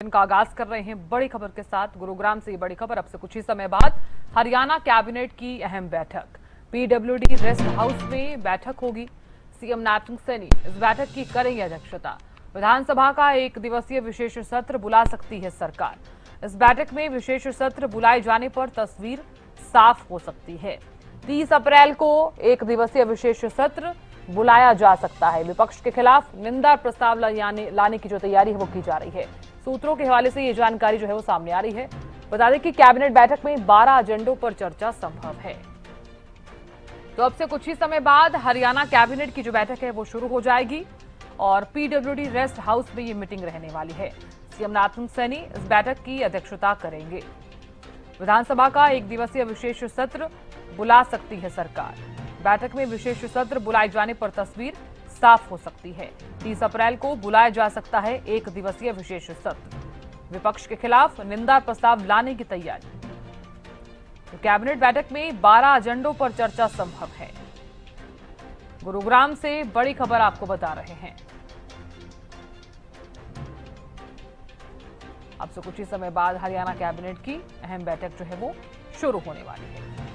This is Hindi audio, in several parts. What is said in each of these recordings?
इनका आगाज कर रहे हैं बड़ी खबर के साथ। गुरुग्राम से ये बड़ी खबर। अब से कुछ ही समय बाद हरियाणा कैबिनेट की अहम बैठक पीडब्ल्यूडी रेस्ट हाउस में बैठक होगी। सीएम नैब सिंह सैनी इस बैठक की करेंगे अध्यक्षता। विधानसभा का एक दिवसीय विशेष सत्र बुला सकती है सरकार। इस बैठक में विशेष सत्र बुलाए जाने पर तस्वीर साफ हो सकती है। 30 अप्रैल को एक दिवसीय विशेष सत्र बुलाया जा सकता है। विपक्ष के खिलाफ निंदा प्रस्ताव लाने की जो तैयारी है वो की जा रही है। सूत्रों के हवाले से ये जानकारी जो है वो सामने आ रही है। बता दें कि कैबिनेट बैठक में 12 एजेंडों पर चर्चा संभव है। तो अब से कुछ ही समय बाद हरियाणा कैबिनेट की जो बैठक है वो शुरू हो जाएगी और पीडब्ल्यूडी रेस्ट हाउस में ये मीटिंग रहने वाली है। सीएम नैब सिंह सैनी इस बैठक की अध्यक्षता करेंगे। विधानसभा का एक दिवसीय विशेष सत्र बुला सकती है सरकार। बैठक में विशेष सत्र बुलाए जाने पर तस्वीर साफ हो सकती है। 30 अप्रैल को बुलाया जा सकता है एक दिवसीय विशेष सत्र। विपक्ष के खिलाफ निंदा प्रस्ताव लाने की तैयारी। तो कैबिनेट बैठक में 12 एजेंडों पर चर्चा संभव है। गुरुग्राम से बड़ी खबर आपको बता रहे हैं। अब से कुछ ही समय बाद हरियाणा कैबिनेट की अहम बैठक जो है वो शुरू होने वाली है।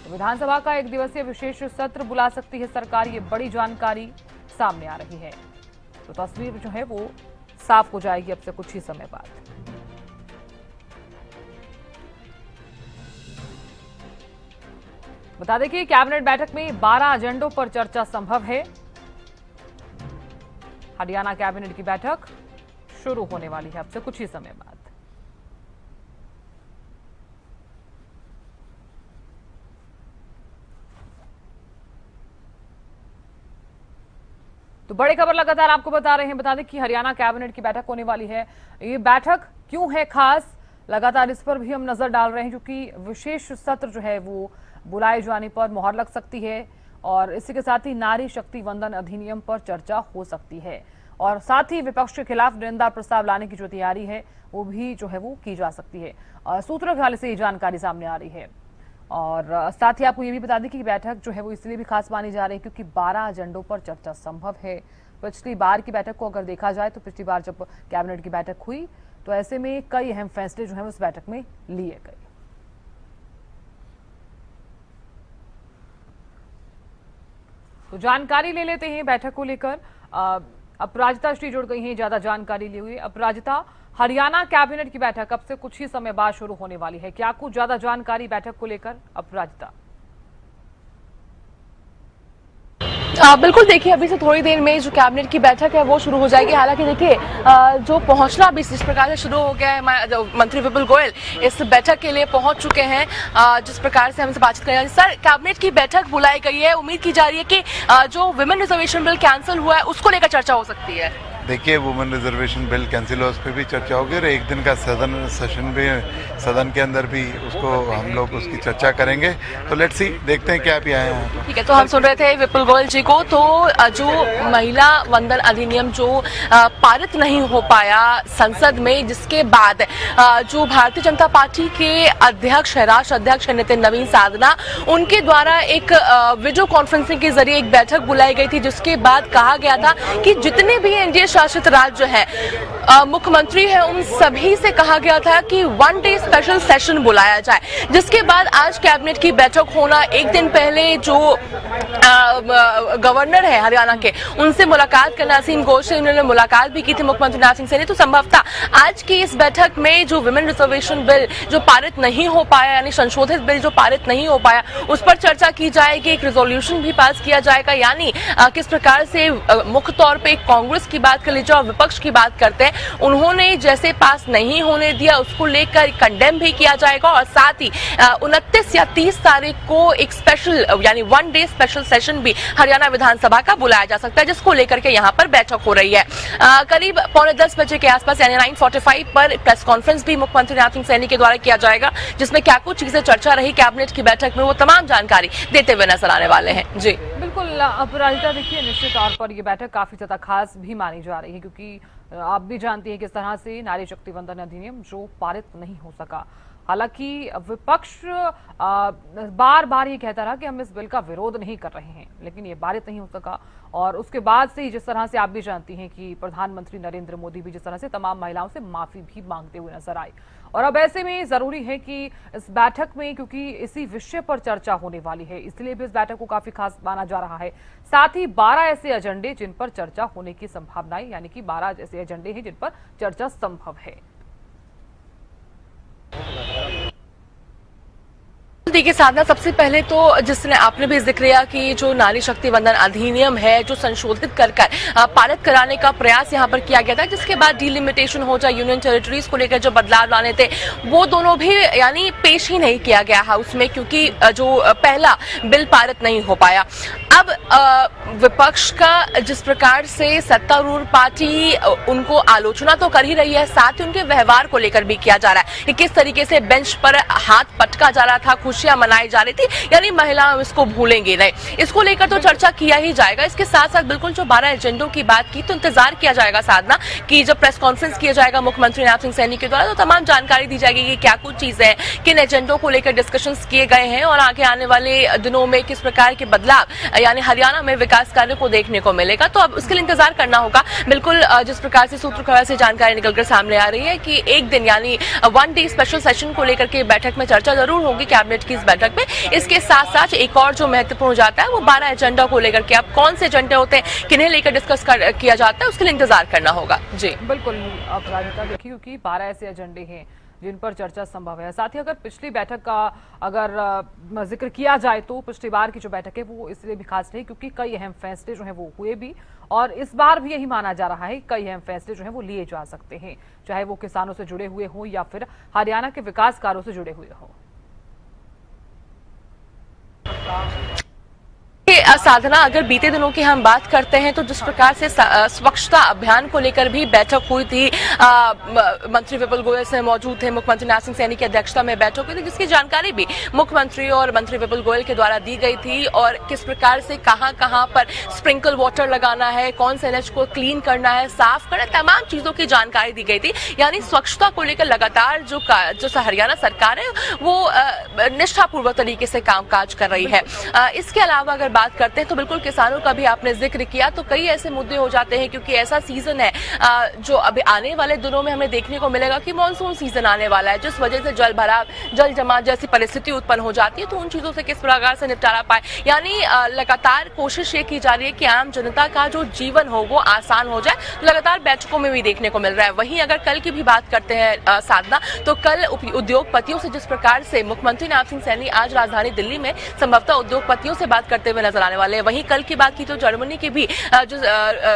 विधानसभा का एक दिवसीय विशेष सत्र बुला सकती है सरकार। ये बड़ी जानकारी सामने आ रही है। तो तस्वीर जो है वो साफ हो जाएगी अब से कुछ ही समय बाद। बता दें कि कैबिनेट बैठक में 12 एजेंडों पर चर्चा संभव है। हरियाणा कैबिनेट की बैठक शुरू होने वाली है अब से कुछ ही समय बाद। तो बड़ी खबर लगातार आपको बता रहे हैं। बता दें कि हरियाणा कैबिनेट की बैठक होने वाली है। ये बैठक क्यों है खास, लगातार इस पर भी हम नजर डाल रहे हैं क्योंकि विशेष सत्र जो है वो बुलाए जाने पर मुहर लग सकती है और इसी के साथ ही नारी शक्ति वंदन अधिनियम पर चर्चा हो सकती है और साथ ही विपक्ष के खिलाफ निंदा प्रस्ताव लाने की जो तैयारी है वो भी जो है वो की जा सकती है। सूत्रों के हवाले से ये जानकारी सामने आ रही है। और साथ ही आपको ये भी बता दें कि बैठक जो है वो इसलिए भी खास मानी जा रही है क्योंकि 12 एजेंडों पर चर्चा संभव है। पिछली बार की बैठक को अगर देखा जाए तो पिछली बार जब कैबिनेट की बैठक हुई तो ऐसे में कई अहम फैसले जो है उस बैठक में लिए गए। तो जानकारी ले लेते हैं बैठक को लेकर। अपराजिता श्री जुड़ गई हैं ज्यादा जानकारी ली हुई। अपराजिता, हरियाणा कैबिनेट की बैठक अब से कुछ ही समय बाद शुरू होने वाली है, क्या कुछ ज्यादा जानकारी बैठक को लेकर? अपराजिता। बिल्कुल, देखिए अभी से थोड़ी देर में जो कैबिनेट की बैठक है वो शुरू हो जाएगी। हालांकि देखिए जो पहुंचना अभी जिस प्रकार से शुरू हो गया है, मंत्री विपुल गोयल इस बैठक के लिए पहुंच चुके हैं। जिस प्रकार से हमसे बातचीत करें, सर कैबिनेट की बैठक बुलाई गई है, उम्मीद की जा रही है कि जो वुमेन रिजर्वेशन बिल कैंसिल हुआ है उसको लेकर चर्चा हो सकती है। देखिए, वुमेन रिजर्वेशन बिल कैंसिल हुआ उस पर भी चर्चा होगी और एक दिन का सेशन भी सदन के अंदर भी उसको हम लोग उसकी चर्चा करेंगे। तो लेट्स सी, देखते हैं क्या अभी आए हैं। ठीक है, तो हम सुन रहे थे विपुल गोयल जी को। तो जो महिला वंदन अधिनियम जो पारित नहीं हो पाया संसद में, जिसके बाद जो भारतीय जनता पार्टी के अध्यक्ष है, राष्ट्र अध्यक्ष है नितिन नवीन साधना, उनके द्वारा एक वीडियो कॉन्फ्रेंसिंग के जरिए एक बैठक बुलाई गई थी जिसके बाद कहा गया था कि जितने भी एनडीए शासित राज्य है, मुख्यमंत्री है, उन सभी से कहा गया था कि 1 डे स्पेशल सेशन बुलाया जाए। जिसके बाद आज कैबिनेट की बैठक होना, एक दिन पहले जो गवर्नर है हरियाणा के, उनसे मुलाकात करना, असीम घोष से उन्होंने मुलाकात भी की थी मुख्यमंत्री नैब सिंह सैनी। तो संभवतः आज की इस बैठक में जो विमेन रिजर्वेशन बिल जो पारित नहीं हो पाया, यानी संशोधित बिल जो पारित नहीं हो पाया, उस पर चर्चा की जाएगी। एक रेजोल्यूशन भी पास किया जाएगा, यानी किस प्रकार से मुख्य तौर पर कांग्रेस की बात कर लीजिए और विपक्ष की बात करते हैं, उन्होंने जैसे पास नहीं होने दिया उसको लेकर कंडेम भी किया जाएगा और साथ ही 29 या 30 तारीख को एक स्पेशल यानी 1 डे स्पेशल सेशन भी हरियाणा विधानसभा का बुलाया जा सकता है, जिसको लेकर के यहाँ पर बैठक हो रही है। करीब 9:45 बजे के आसपास यानी 9:45 पर प्रेस कॉन्फ्रेंस भी मुख्यमंत्री नैब सिंह सैनी के द्वारा किया जाएगा, जिसमें क्या कुछ चीजें चर्चा रही कैबिनेट की बैठक में वो तमाम जानकारी देते हुए नजर आने वाले हैं। जी बिल्कुल अपराजिता, देखिए निश्चित तौर पर यह बैठक काफी ज्यादा खास भी मानी जा रही है क्योंकि आप भी जानती हैं किस तरह से नारी शक्ति वंदन अधिनियम जो पारित नहीं हो सका, हालांकि विपक्ष बार बार ये कहता रहा कि हम इस बिल का विरोध नहीं कर रहे हैं, लेकिन ये पारित नहीं हो सका। और उसके बाद से जिस तरह से आप भी जानती हैं कि प्रधानमंत्री नरेंद्र मोदी भी जिस तरह से तमाम महिलाओं से माफी भी मांगते हुए नजर आए। और अब ऐसे में जरूरी है कि इस बैठक में, क्योंकि इसी विषय पर चर्चा होने वाली है, इसलिए भी इस बैठक को काफी खास माना जा रहा है। साथ ही 12 ऐसे एजेंडे जिन पर चर्चा होने की संभावनाएं, यानी कि 12 ऐसे एजेंडे हैं जिन पर चर्चा संभव है। देखिए साधना, सबसे पहले तो जिसने आपने भी जिक्र किया कि जो नारी शक्ति वंदन अधिनियम है जो संशोधित कर पारित कराने का प्रयास यहाँ पर किया गया था, जिसके बाद डिलिमिटेशन हो जाए, यूनियन टेरिटरीज को लेकर जो बदलाव लाने थे वो दोनों भी यानी पेश ही नहीं किया गया हाउस में, क्योंकि जो पहला बिल पारित नहीं हो पाया। अब विपक्ष का जिस प्रकार से सत्तारूढ़ पार्टी उनको आलोचना तो कर ही रही है, साथ ही उनके व्यवहार को लेकर भी किया जा रहा है कि किस तरीके से बेंच पर हाथ पटका जा रहा था, खुशियां मनाई जा रही थी, यानी महिलाएं इसको भूलेंगे नहीं। इसको लेकर तो चर्चा किया ही जाएगा। इसके साथ साथ बिल्कुल जो 12 एजेंडों की बात की, तो इंतजार किया जाएगा साधना कि जब प्रेस कॉन्फ्रेंस किया जाएगा मुख्यमंत्री नायब सिंह सैनी के द्वारा, तो तमाम जानकारी दी जाएगी कि क्या कुछ चीजें हैं, किन एजेंडों को लेकर डिस्कशंस किए गए हैं और आगे आने वाले दिनों में किस प्रकार के बदलाव यानी हरियाणा में विकास कार्य को देखने को मिलेगा। तो अब उसके लिए इंतजार करना होगा। बिल्कुल जिस प्रकार से सूत्र से जानकारी निकलकर सामने आ रही है कि एक दिन यानी 1 डे स्पेशल सेशन को लेकर के बैठक में चर्चा जरूर होगी कैबिनेट की इस बैठक में। इसके साथ साथ एक और जो महत्वपूर्ण जाता है वो 12 एजेंडा को लेकर के, अब कौन से एजेंडे होते हैं, किन्हें लेकर डिस्कस किया जाता है, उसके लिए इंतजार करना होगा। जी बिल्कुल अपराजिता, देखिए क्योंकि 12 ऐसे एजेंडे हैं जिन पर चर्चा संभव है। साथ ही अगर पिछली बैठक का अगर जिक्र किया जाए तो पिछली बार की जो बैठक है वो इसलिए भी खास रही क्योंकि कई अहम फैसले जो हैं वो हुए भी, और इस बार भी यही माना जा रहा है कई अहम फैसले जो हैं वो लिए जा सकते हैं, चाहे वो किसानों से जुड़े हुए हों या फिर हरियाणा के विकास कार्यों से जुड़े हुए हों। साधना, अगर बीते दिनों की हम बात करते हैं तो जिस प्रकार से स्वच्छता अभियान को लेकर भी बैठक हुई थी, मंत्री विपुल गोयल से मौजूद थे, मुख्यमंत्री नायब सिंह सैनी की अध्यक्षता में बैठक हुई थी, जिसकी जानकारी भी मुख्यमंत्री और मंत्री विपुल गोयल के द्वारा दी गई थी और किस प्रकार से कहां पर स्प्रिंकल वाटर लगाना है, कौन से एनएच को क्लीन करना है, साफ करना, तमाम चीजों की जानकारी दी गई थी। यानी स्वच्छता को लेकर लगातार जो हरियाणा सरकार है वो निष्ठापूर्वक तरीके से कामकाज कर रही है। इसके अलावा अगर बात करते हैं तो बिल्कुल किसानों का भी आपने जिक्र किया, तो कई ऐसे मुद्दे हो जाते हैं क्योंकि ऐसा सीजन है जो अभी आने वाले दिनों में हमें देखने को मिलेगा कि मानसून सीजन आने वाला है, जिस वजह से जल भराव, जल जमाव जैसी परिस्थिति उत्पन्न हो जाती है। तो उन चीजों से किस प्रकार से निपटारा पाए, यानी लगातार कोशिश ये की जा रही है कि आम जनता का जो जीवन हो वो आसान हो जाए, तो लगातार बैठकों में भी देखने को मिल रहा है। वहीं अगर कल की भी बात करते हैं साधना, तो कल उद्योगपतियों से जिस प्रकार से मुख्यमंत्री नायब सिंह सैनी आज राजधानी दिल्ली में संभवतः उद्योगपतियों से बात करते हुए नजर आने वाले हैं। वहीं कल की बात की तो जर्मनी के भी जो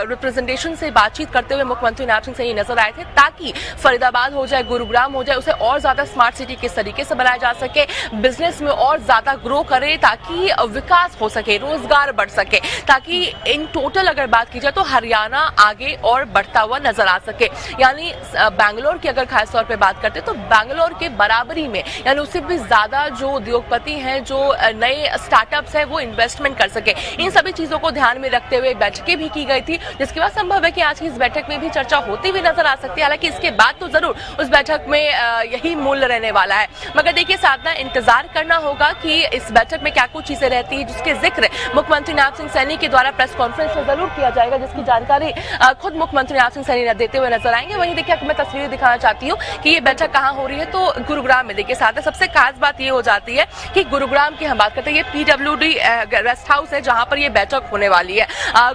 रिप्रेजेंटेशन से बातचीत करते हुए मुख्यमंत्री नायब सिंह सैनी नजर आए थे, ताकि फरीदाबाद हो जाए, गुरुग्राम हो जाए, उसे और ज्यादा स्मार्ट सिटी किस तरीके से बनाया जा सके, बिजनेस में और ज्यादा ग्रो करे ताकि विकास हो सके, रोजगार बढ़ सके, ताकि इन टोटल अगर बात की जाए तो हरियाणा आगे और बढ़ता हुआ नजर आ सके। यानी बैंगलोर की अगर खास तौर पर बात करते तो बैंगलोर के बराबरी में यानी उससे भी ज्यादा जो उद्योगपति हैं, जो नए स्टार्टअप्स हैं वो इन्वेस्टमेंट कर सके, इन सभी चीजों को ध्यान में रखते हुए बैठकें भी की गई थी, जिसके बाद संभव है कि आज की इस बैठक में भी चर्चा होती हुई नजर आ सकती है। हालांकि इसके बाद तो जरूर उस बैठक में यही मूल्य रहने वाला है, मगर देखिए साधना, इंतजार करना होगा कि इस बैठक में क्या कुछ चीजें रहती है, जिसके जिक्र मुख्यमंत्री नायब सिंह सैनी के द्वारा प्रेस कॉन्फ्रेंस में जरूर किया जाएगा, जिसकी जानकारी खुद मुख्यमंत्री नायब सिंह सैनी देते हुए नजर आएंगे। वहीं देखिए मैं तस्वीरें दिखाना चाहती हूँ कि ये बैठक कहाँ हो रही है, तो गुरुग्राम में। देखिए साधना, सबसे खास बात ये हो जाती है कि गुरुग्राम की हम बात करते हैं, ये PWD रेस्ट हाउस है जहां पर ये बैठक होने वाली है।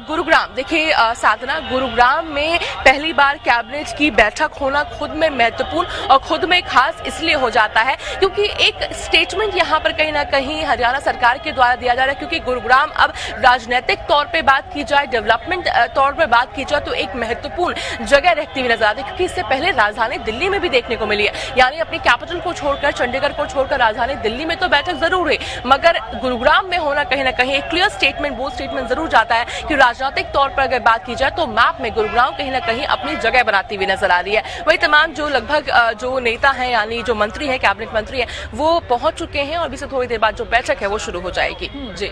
गुरुग्राम, देखिए साधना, गुरुग्राम में पहली बार कैबिनेट की बैठक होना खुद में महत्वपूर्ण और खुद में खास इसलिए हो जाता है क्योंकि एक स्टेटमेंट यहां पर कहीं ना कहीं हरियाणा सरकार के द्वारा दिया जा रहा है, क्योंकि गुरुग्राम अब राजनीतिक तौर पे बात की जाए, डेवलपमेंट तौर पे बात की जाए तो एक महत्वपूर्ण जगह रहती हुई नजर आती है, क्योंकि इससे पहले राजधानी दिल्ली में भी देखने को मिली है। यानी अपनी कैपिटल को छोड़कर, चंडीगढ़ को छोड़कर राजधानी दिल्ली में तो बैठक जरूर है, मगर गुरुग्राम में होना कहीं ना कहीं एक क्लियर स्टेटमेंट, वो स्टेटमेंट जरूर जाता है कि राजनीतिक तौर पर अगर बात की जाए तो मैप में गुरुग्राम कहीं ना कहीं अपनी जगह बनाती हुई नजर आ रही है। वही तमाम जो लगभग जो नेता हैं यानी जो मंत्री हैं, कैबिनेट मंत्री हैं, वो पहुंच चुके हैं और अभी से थोड़ी देर बाद जो बैठक है वो शुरू हो जाएगी। जी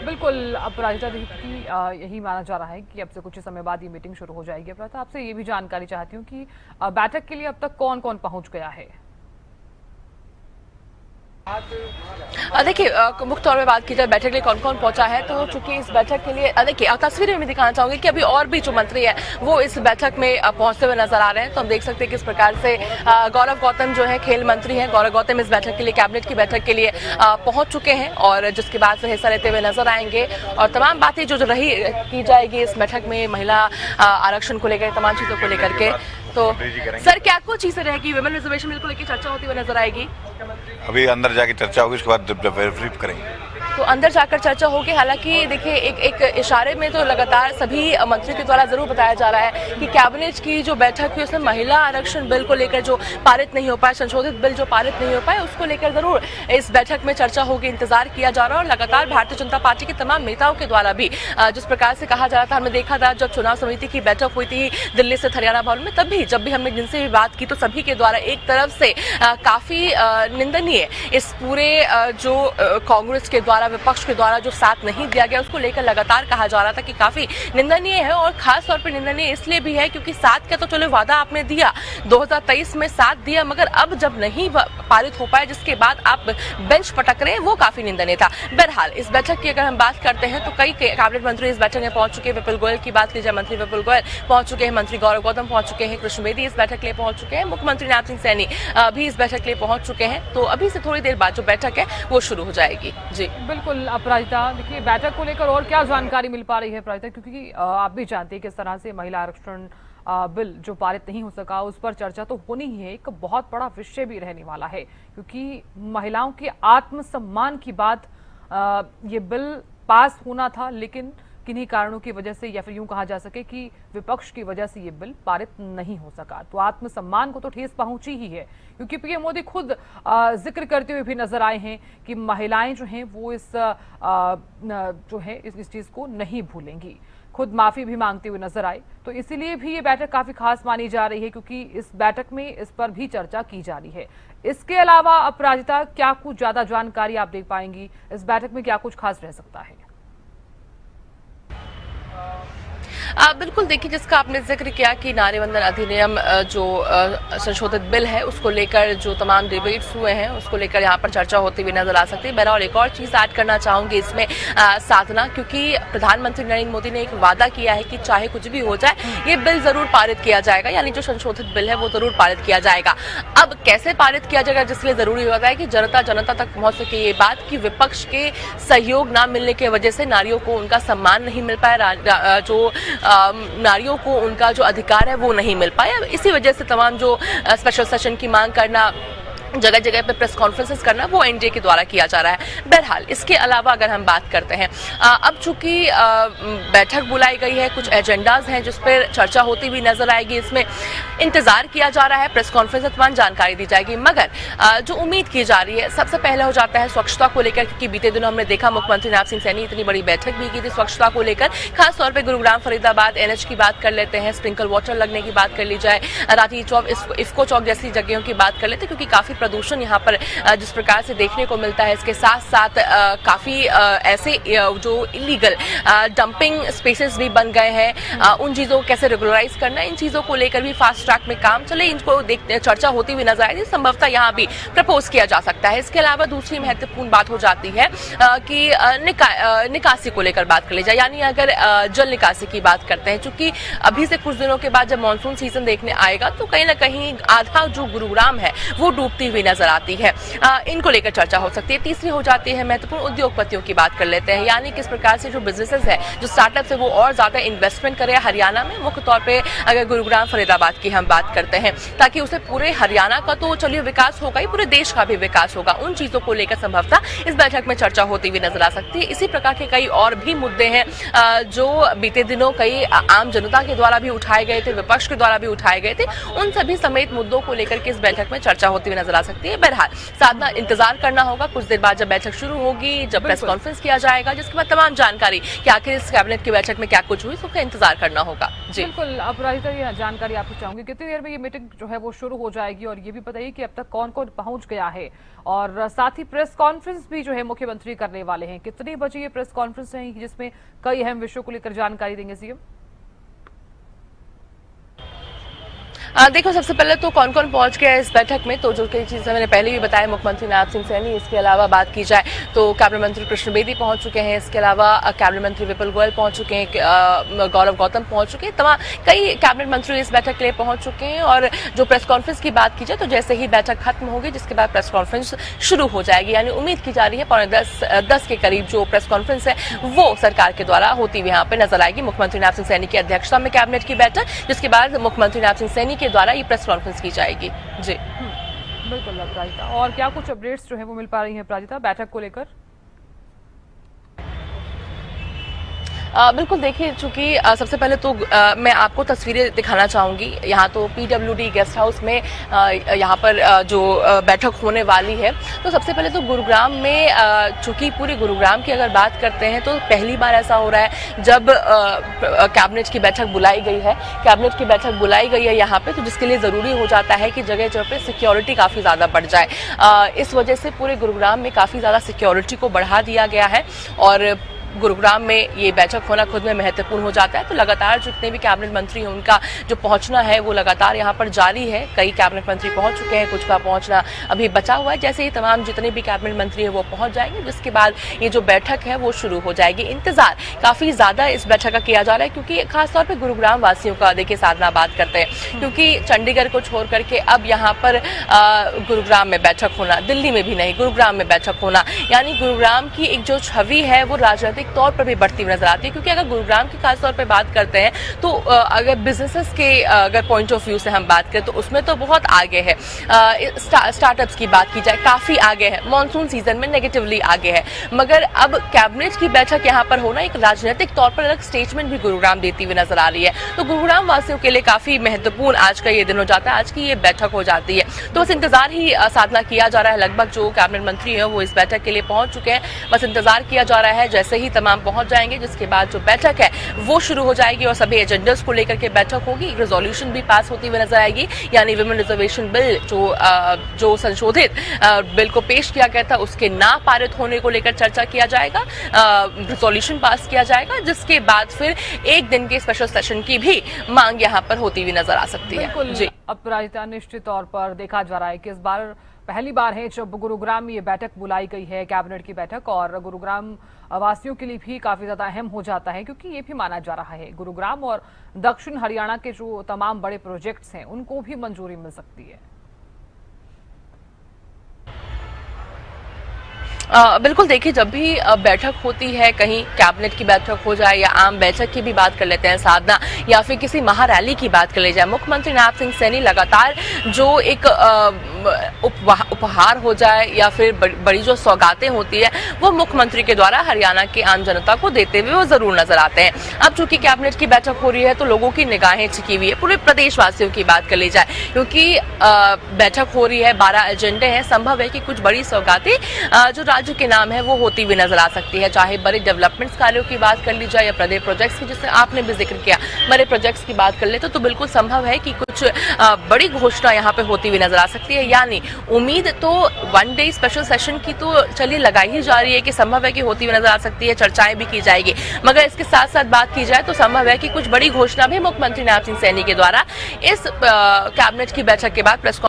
बिल्कुल अपराजिता, की यही माना जा रहा है कि अब से कुछ समय बाद ये मीटिंग शुरू हो जाएगी। अपराजिता, आपसे ये भी जानकारी चाहती हूँ कि बैठक के लिए अब तक कौन कौन पहुंच गया है? देखिए, मुख्य तौर पे बात की जाए बैठक के लिए कौन कौन पहुंचा है, तो चूंकि इस बैठक के लिए देखिए तस्वीरें में दिखाना चाहूंगी कि अभी और भी जो मंत्री है वो इस बैठक में पहुंचते हुए नजर आ रहे हैं। तो हम देख सकते हैं किस प्रकार से गौरव गौतम जो है खेल मंत्री हैं, गौरव गौतम इस बैठक के लिए कैबिनेट की बैठक के लिए पहुंच चुके हैं और जिसके बाद फिर हिस्सा लेते हुए नजर आएंगे और तमाम बातें जो रही की जाएगी इस बैठक में महिला आरक्षण को लेकर, तमाम चीजों को लेकर के। तो सर क्या कुछ चीजें रहेगी, विमेन रिजर्वेशन बिल को लेकर चर्चा होती हुई नजर आएगी? अभी अंदर जाके चर्चा होगी, उसके बाद ब्रीफ करेंगे। तो अंदर जाकर चर्चा होगी। हालांकि देखिए एक इशारे में तो लगातार सभी मंत्रियों के द्वारा जरूर बताया जा रहा है कि कैबिनेट की जो बैठक हुई उसमें महिला आरक्षण बिल को लेकर जो पारित नहीं हो पाए, संशोधित बिल जो पारित नहीं हो पाए, उसको लेकर जरूर इस बैठक में चर्चा होगी, इंतजार किया जा रहा है। और लगातार भारतीय जनता पार्टी के तमाम नेताओं के द्वारा भी जिस प्रकार से कहा जा रहा था, हमने देखा था जब चुनाव समिति की बैठक हुई थी दिल्ली से हरियाणा भवन में, तब भी जब भी हमने जिनसे भी बात की तो सभी के द्वारा एक तरफ से काफी निंदनीय इस पूरे जो कांग्रेस के द्वारा, विपक्ष के द्वारा जो साथ नहीं दिया गया उसको लेकर लगातार कहा जा रहा था कि काफी निंदनीय है। और खास तौर पर निंदनीय इसलिए भी है क्योंकि साथ का तो चलो वादा आपने दिया, 2023 में साथ दिया, मगर अब जब नहीं पारित हो पाए जिसके बाद आप बेंच पटक रहे हैं, वो काफी निंदनीय था। बहरहाल इस बैठक की अगर हम बात करते हैं तो कई कैबिनेट मंत्री इस बैठक में पहुंच चुके हैं। विपुल गोयल की बात की जाए, मंत्री विपुल गोयल पहुंच चुके हैं, मंत्री गौरव गौतम पहुंच चुके हैं, कृष्ण बेदी इस बैठक के लिए पहुंच चुके हैं, मुख्यमंत्री नायब सिंह सैनी भी इस बैठक के लिए पहुंच चुके हैं। तो अभी से थोड़ी देर बाद जो बैठक है वो शुरू हो जाएगी। जी बिल्कुल अपराजिता, देखिए बैठक को लेकर और क्या जानकारी मिल पा रही है अपराजिता, क्योंकि आप भी जानते हैं किस तरह से महिला आरक्षण बिल जो पारित नहीं हो सका उस पर चर्चा तो होनी ही है, एक बहुत बड़ा विषय भी रहने वाला है क्योंकि महिलाओं के आत्मसम्मान की बात ये बिल पास होना था, लेकिन किन्हीं कारणों की वजह से या फिर यूं कहा जा सके कि विपक्ष की वजह से ये बिल पारित नहीं हो सका। तो आत्मसम्मान को तो ठेस पहुंची ही है क्योंकि पीएम मोदी खुद जिक्र करते हुए भी नजर आए हैं कि महिलाएं जो हैं वो इस चीज को नहीं भूलेंगी, खुद माफी भी मांगते हुए नजर आए। तो इसीलिए भी ये बैठक काफी खास मानी जा रही है क्योंकि इस बैठक में इस पर भी चर्चा की जा रही है। इसके अलावा अपराजिता क्या कुछ ज्यादा जानकारी आप देख पाएंगी, इस बैठक में क्या कुछ खास रह सकता है? बिल्कुल, देखिए जिसका आपने जिक्र किया कि नारी वंदन अधिनियम जो संशोधित बिल है उसको लेकर जो तमाम डिबेट्स हुए हैं उसको लेकर यहाँ पर चर्चा होती हुई नजर आ सकती है। बहरहाल एक और चीज ऐड करना चाहूंगी इसमें साधना, क्योंकि प्रधानमंत्री नरेंद्र मोदी ने एक वादा किया है कि चाहे कुछ भी हो जाए ये बिल जरूर पारित किया जाएगा, यानी जो संशोधित बिल है वो जरूर पारित किया जाएगा। अब कैसे पारित किया जाएगा, जिसके लिए जरूरी होता है कि जनता तक पहुंच सके ये बात कि विपक्ष के सहयोग न मिलने की वजह से नारियों को उनका सम्मान नहीं मिल पाया, जो नारियों को उनका जो अधिकार है वो नहीं मिल पाया। इसी वजह से तमाम जो स्पेशल सेशन की मांग करना, जगह जगह पे प्रेस कॉन्फ्रेंसेस करना, वो एनडीए के द्वारा किया जा रहा है। बहरहाल इसके अलावा अगर हम बात करते हैं, अब चूंकि बैठक बुलाई गई है, कुछ एजेंडाज हैं जिस पर चर्चा होती हुई नजर आएगी, इसमें इंतजार किया जा रहा है, प्रेस कॉन्फ्रेंस में तमाम जानकारी दी जाएगी। मगर जो उम्मीद की जा रही है सबसे पहले हो जाता है स्वच्छता को लेकर, क्योंकि बीते दिनों हमने देखा मुख्यमंत्री नायब सिंह सैनी इतनी बड़ी बैठक भी की थी स्वच्छता को लेकर, खासतौर पर गुरुग्राम फरीदाबाद एनएच की बात कर लेते हैं, स्प्रिंकल वाटर लगने की बात कर ली जाए, राठी चौक, इफ्को चौक जैसी जगहों की बात कर लेते हैं, क्योंकि काफी प्रदूषण यहाँ पर जिस प्रकार से देखने को मिलता है। इसके साथ साथ काफी ऐसे जो इलीगल डंपिंग स्पेसेस भी बन गए हैं, उन चीजों को कैसे रेगुलराइज करना, इन चीजों को लेकर भी फास्ट ट्रैक में काम चले, इनको चर्चा होती हुई नजर आएगी, संभवतः यहाँ भी प्रपोज किया जा सकता है। इसके अलावा दूसरी महत्वपूर्ण बात हो जाती है कि निकासी को लेकर बात कर ली जाए, यानी अगर जल निकासी की बात करते हैं, चूंकि अभी से कुछ दिनों के बाद जब मानसून सीजन देखने आएगा तो कहीं ना कहीं आधा जो गुरुग्राम है वो डूबती हुई नजर आती है, इनको लेकर चर्चा हो सकती है। तीसरी हो जाती है महत्वपूर्ण उद्योगपतियों की बात कर लेते हैं, यानी किस प्रकार से जो बिजनेसेस है, जो स्टार्टअप्स है, वो और ज्यादा इन्वेस्टमेंट करे हरियाणा में, मुख्य तौर पे अगर गुरुग्राम फरीदाबाद की हम बात करते हैं, ताकि उसे पूरे हरियाणा का तो चलिए विकास होगा ही, पूरे देश का भी विकास होगा। उन चीजों को लेकर संभवतः इस बैठक में चर्चा होती हुई नजर आ सकती है। इसी प्रकार के कई और भी मुद्दे हैं जो बीते दिनों कई आम जनता के द्वारा भी उठाए गए थे, विपक्ष के द्वारा भी उठाए गए थे, उन सभी समेत मुद्दों को लेकर के इस बैठक में चर्चा होती हुई नजर आ सकती है। बहरहाल साधना, इंतजार करना होगा कुछ देर बाद जब बैठक शुरू होगी, जब प्रेस कॉन्फ्रेंस किया जाएगा, जिसके बाद तमाम जानकारी कि आखिर इस कैबिनेट की बैठक में क्या कुछ हुई, उसका इंतजार करना होगा। जी बिल्कुल अपराजिता, ये जानकारी आपसे चाहूंगी कितनी देर में ये मीटिंग जो है वो शुरू हो जाएगी, और ये भी बताइए कि अब तक कौन कौन पहुंच गया है, और साथ ही प्रेस कॉन्फ्रेंस भी जो है मुख्यमंत्री करने वाले हैं, कितने बजे ये प्रेस कॉन्फ्रेंस रहेगी जिसमें कई अहम विषयों को लेकर जानकारी देंगे सीएम? देखो, सबसे पहले तो कौन कौन पहुंच गया इस बैठक में, तो जो कई चीज़ें मैंने पहले भी बताया, मुख्यमंत्री नायब सिंह सैनी, इसके अलावा बात की जाए तो कैबिनेट मंत्री कृष्ण बेदी पहुंच चुके हैं, इसके अलावा कैबिनेट मंत्री विपुल गोयल पहुंच चुके हैं, गौरव गौतम पहुंच चुके हैं, तमाम कई कैबिनेट मंत्री इस बैठक के लिए पहुंच चुके हैं। और जो प्रेस कॉन्फ्रेंस की बात की जाए तो जैसे ही बैठक खत्म होगी जिसके बाद प्रेस कॉन्फ्रेंस शुरू हो जाएगी, यानी उम्मीद की जा रही है 9:45 के करीब जो प्रेस कॉन्फ्रेंस है वो सरकार के द्वारा होती हुई यहाँ पे नजर आएगी। मुख्यमंत्री नायब सिंह सैनी की अध्यक्षता में कैबिनेट की बैठक, जिसके बाद मुख्यमंत्री नायब सिंह सैनी के द्वारा ये प्रेस कॉन्फ्रेंस की जाएगी। जी बिल्कुल अपराजिता, और क्या कुछ अपडेट्स जो है वो मिल पा रही हैं अपराजिता बैठक को लेकर? बिल्कुल, देखिए, चूंकि सबसे पहले तो मैं आपको तस्वीरें दिखाना चाहूँगी। यहाँ तो PWD गेस्ट हाउस में यहाँ पर जो बैठक होने वाली है, तो सबसे पहले तो गुरुग्राम में, चूंकि पूरे गुरुग्राम की अगर बात करते हैं तो पहली बार ऐसा हो रहा है जब कैबिनेट की बैठक बुलाई गई है। कैबिनेट की बैठक बुलाई गई है यहाँ पे, तो जिसके लिए ज़रूरी हो जाता है कि जगह जगह पे सिक्योरिटी काफ़ी ज़्यादा बढ़ जाए। इस वजह से पूरे गुरुग्राम में काफ़ी ज़्यादा सिक्योरिटी को बढ़ा दिया गया है और गुरुग्राम में ये बैठक होना खुद में महत्वपूर्ण हो जाता है। तो लगातार जितने भी कैबिनेट मंत्री हैं उनका जो पहुंचना है वो लगातार यहाँ पर जारी है। कई कैबिनेट मंत्री पहुंच चुके हैं, कुछ का पहुंचना अभी बचा हुआ है। जैसे ही तमाम जितने भी कैबिनेट मंत्री हैं वो पहुंच जाएंगे, जिसके बाद ये जो बैठक है वो शुरू हो जाएगी। इंतजार काफ़ी ज़्यादा इस बैठक का किया जा रहा है, क्योंकि खासतौर पर गुरुग्राम वासियों का देखिए साधना बात करते हैं, क्योंकि चंडीगढ़ को छोड़ करके अब यहाँ पर गुरुग्राम में बैठक होना, दिल्ली में भी नहीं, गुरुग्राम में बैठक होना, यानी गुरुग्राम की एक जो छवि है वो राजनीतिक तौर पर भी बढ़ती हुई नजर आती है। क्योंकि अगर गुरुग्राम की खास तौर पे बात करते हैं तो अगर बिजनेसेस के अगर पॉइंट ऑफ व्यू से हम बात करें तो उसमें तो बहुत आगे है। स्टार्टअप्स की बात की जाए काफी आगे है, मॉनसून सीजन में नेगेटिवली आगे है, मगर अब कैबिनेट की बैठक यहाँ पर होना एक राजनीतिक तौर पर अलग स्टेटमेंट भी गुरुग्राम देती हुई नजर आ रही है। तो गुरुग्राम वासियों के लिए काफी महत्वपूर्ण आज का ये दिन हो जाता है, आज की ये बैठक हो जाती है। तो बस इंतजार ही साधना किया जा रहा है। लगभग जो कैबिनेट मंत्री है वो इस बैठक के लिए पहुंच चुके हैं, बस इंतजार किया जा रहा है जैसे ही तमाम पहुंच जाएंगे, जिसके बाद जो बैठक है वो शुरू हो जाएगी और सभी एजेंडर्स को लेकर के बैठक होगी। एक रेजोल्यूशन भी पास होती हुई नजर आएगी, यानी विमेन रिजर्वेशन बिल जो संशोधित बिल को पेश किया गया था उसके ना पारित होने को लेकर चर्चा किया जाएगा, रेजोल्यूशन पास किया जाएगा, जिसके बाद फिर एक दिन के स्पेशल सेशन की भी मांग यहाँ पर होती हुई नजर आ सकती है। जी, अपराजिता, निश्चित तौर पर देखा जा रहा है कि इस बार पहली बार है जब गुरुग्राम में ये बैठक बुलाई गई है, कैबिनेट की बैठक, और गुरुग्राम वासियों के लिए भी काफी ज्यादा अहम हो जाता है, क्योंकि ये भी माना जा रहा है गुरुग्राम और दक्षिण हरियाणा के जो तमाम बड़े प्रोजेक्ट्स हैं उनको भी मंजूरी मिल सकती है। बिल्कुल, देखिए, जब भी बैठक होती है, कहीं कैबिनेट की बैठक हो जाए या आम बैठक की भी बात कर लेते हैं, साधना, या फिर किसी महारैली की बात कर ली जाए, मुख्यमंत्री नायब सिंह सैनी लगातार जो एक उपहार हो जाए या फिर बड़ी जो सौगातें होती है वो मुख्यमंत्री के द्वारा हरियाणा की आम जनता को देते हुए वो जरूर नजर आते हैं। अब चूंकि कैबिनेट की बैठक हो रही है तो लोगों की निगाहें टिकी हुई है। पूरे प्रदेशवासियों की बात कर ली जाए, क्योंकि बैठक हो रही है, 12 एजेंडे हैं, संभव है कि कुछ बड़ी सौगातें जो राज्य के नाम है वो होती हुई नजर आ सकती है। चाहे बड़े डेवलपमेंट्स कार्यों की बात कर ली जाए या बड़े प्रोजेक्ट्स की, जिससे आपने भी जिक्र किया, बड़े प्रोजेक्ट्स की बात कर ले तो बिल्कुल संभव है कि कुछ बड़ी घोषणा यहाँ पे होती हुई नजर आ सकती है। यानी उम्मीद तो वन डे स्पेशल सेशन की तो चलिए लगाई ही जा रही है कि संभव है कि होती हुई नजर आ सकती है, चर्चाएं भी की जाएगी, मगर इसके साथ साथ बात की जाए तो संभव है कि कुछ बड़ी घोषणा भी मुख्यमंत्री नायब सिंह सैनी के द्वारा इस कैबिनेट की बैठक के बाद प्रेस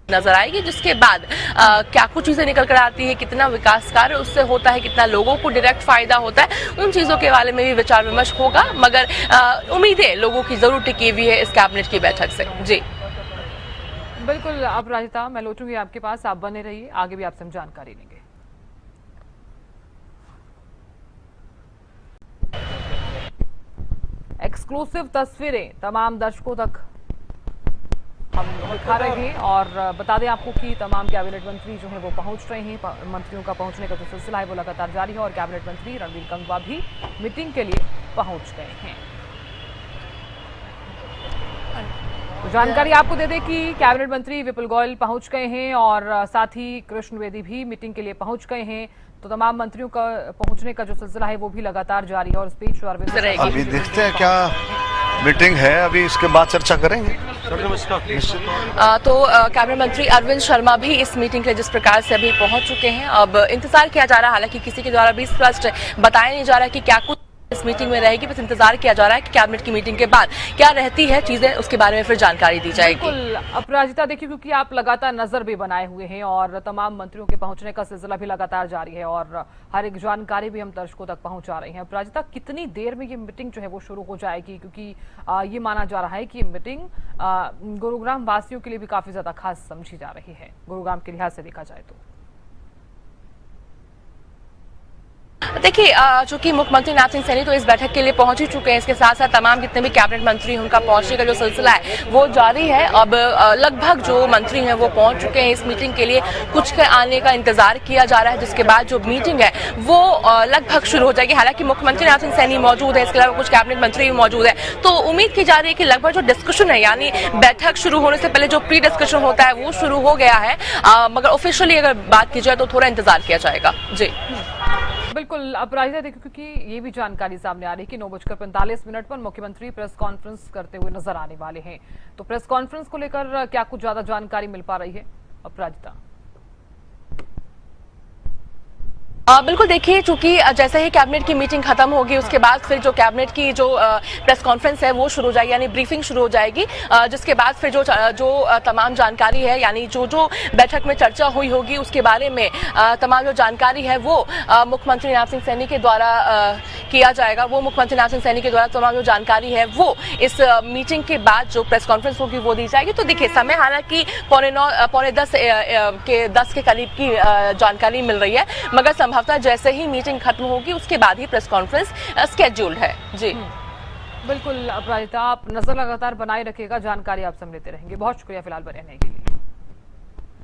नजर आएगी, जिसके बाद क्या कुछ चीजें निकल कर आती है, कितना विकास कार्य उससे होता है, कितना लोगों को डायरेक्ट फायदा होता है, उन चीजों के बारे में भी विचार विमर्श होगा। मगर उम्मीदें लोगों की जरूर टिकी हुई है इस कैबिनेट की बैठक से। जी बिल्कुल अपराजिता, मैं लौटूंगी आपके पास, आप बने रहिए, आगे भी आपसे हम जानकारी लेंगे। एक्सक्लूसिव तस्वीरें तमाम दर्शकों तक हम दिखा रहे हैं और बता दें आपको कि तमाम कैबिनेट मंत्री जो हैं वो पहुंच रहे हैं। मंत्रियों का पहुंचने का जो सिलसिला है वो लगातार जारी है और कैबिनेट मंत्री रणवीर गंगवा भी मीटिंग के लिए पहुंच गए हैं। तो जानकारी आपको दे दें कि कैबिनेट मंत्री विपुल गोयल पहुंच गए हैं और साथ ही कृष्ण बेदी भी मीटिंग के लिए पहुंच गए हैं। तो तमाम मंत्रियों का पहुंचने का जो सिलसिला है वो भी लगातार जारी है और स्पीच अभी देखते हैं क्या मीटिंग है, अभी इसके बाद चर्चा करेंगे। तो कैबिनेट मंत्री अरविंद शर्मा भी इस मीटिंग के जिस प्रकार से अभी पहुंच चुके हैं, अब इंतजार किया जा रहा है, हालांकि किसी के द्वारा भी स्पष्ट बताया नहीं जा रहा कि क्या कुछ इस मीटिंग में रहेगी। बस इंतजार किया जा रहा है कि कैबिनेट की मीटिंग के बाद क्या रहती है चीजें, उसके बारे में फिर जानकारी दी जाएगी। बिल्कुल अपराजिता, देखिए क्योंकि आप लगातार नजर भी बनाए हुए हैं और तमाम मंत्रियों के पहुंचने का सिलसिला भी लगातार जारी है और हर एक जानकारी भी हम दर्शकों तक पहुंचा रहे हैं। अपराजिता, कितनी देर में ये मीटिंग जो है वो शुरू हो जाएगी, क्योंकि ये माना जा रहा है कि मीटिंग गुरुग्राम वासियों के लिए भी काफी ज्यादा खास समझी जा रही है, गुरुग्राम के लिहाज से देखा जाए तो। देखिए, चूंकि मुख्यमंत्री नाथ सिंह सैनी तो इस बैठक के लिए पहुंच ही चुके हैं, इसके साथ साथ तमाम जितने भी कैबिनेट मंत्री हैं उनका पहुंचने का जो सिलसिला है वो जारी है। अब लगभग जो मंत्री हैं वो पहुंच चुके हैं इस मीटिंग के लिए, कुछ के आने का इंतजार किया जा रहा है, जिसके बाद जो मीटिंग है वो लगभग शुरू हो जाएगी। हालांकि मुख्यमंत्री नाथ सिंह सैनी मौजूद है, इसके अलावा कुछ कैबिनेट मंत्री भी मौजूद है, तो उम्मीद की जा रही है कि लगभग जो डिस्कशन है, यानी बैठक शुरू होने से पहले जो प्री डिस्कशन होता है वो शुरू हो गया है, मगर ऑफिशियली अगर बात की जाए तो थोड़ा इंतजार किया जाएगा। जी बिल्कुल अपराजिता, देखिए क्योंकि ये भी जानकारी सामने आ रही है कि 9:45 पर मुख्यमंत्री प्रेस कॉन्फ्रेंस करते हुए नजर आने वाले हैं, तो प्रेस कॉन्फ्रेंस को लेकर क्या कुछ ज्यादा जानकारी मिल पा रही है अपराजिता? बिल्कुल, देखिए चूंकि जैसे ही कैबिनेट की मीटिंग खत्म होगी उसके बाद फिर जो कैबिनेट की जो प्रेस कॉन्फ्रेंस है वो शुरू हो जाएगी, यानी ब्रीफिंग शुरू हो जाएगी, जिसके बाद फिर जो तमाम जानकारी है, यानी जो बैठक में चर्चा हुई होगी उसके बारे में तमाम जो जानकारी है वो मुख्यमंत्री नाथ सिंह सैनी के द्वारा किया जाएगा। वो मुख्यमंत्री नाथ सिंह सैनी के द्वारा तमाम जो जानकारी है वो इस मीटिंग के बाद जो प्रेस कॉन्फ्रेंस होगी वो दी जाएगी। तो देखिए, समय हालांकि 9:45 के करीब की जानकारी मिल रही है, मगर संभवतः जैसे ही मीटिंग खत्म होगी उसके बाद ही प्रेस कॉन्फ्रेंस स्केड्यूल्ड है। जी बिल्कुल अपराजिता, आप नजर लगातार बनाए रखिएगा, जानकारी आप सब लेते रहेंगे। बहुत शुक्रिया फिलहाल बने रहने के लिए।